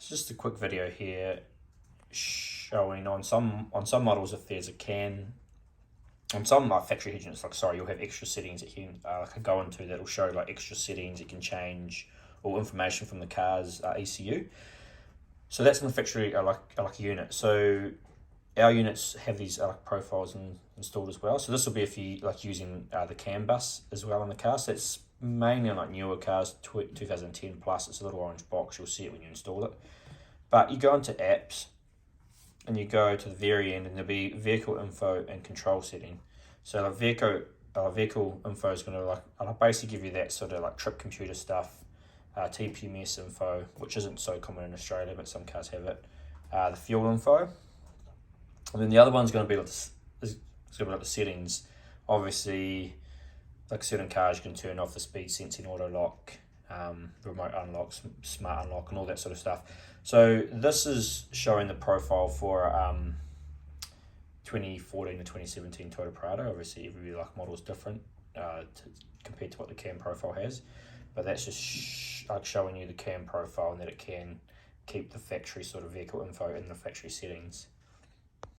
Just a quick video here showing on some models, if there's a CAN, on some factory head units, you'll have extra settings that you can go into that will show extra settings. You can change all information from the car's ECU. So that's in the factory unit. So our units have these profiles installed as well. So this will be if you using the CAN bus as well in the car. So it's mainly on newer cars, 2010 plus. It's a little orange box. You'll see it when you install it. But you go into apps and you go to the very end, and there'll be vehicle info and control setting. So the vehicle info is going to basically give you that sort of trip computer stuff, TPMS info, which isn't so common in Australia, but some cars have it. The fuel info, and then the other one's going to be the settings. Obviously, certain cars, you can turn off the speed sensing, auto lock, remote unlock, smart unlock, and all that sort of stuff. So this is showing the profile for 2014 to 2017 Toyota Prado. Obviously, every model is different compared to what the CAN profile has, but that's just showing you the CAN profile and that it can keep the factory sort of vehicle info in the factory settings.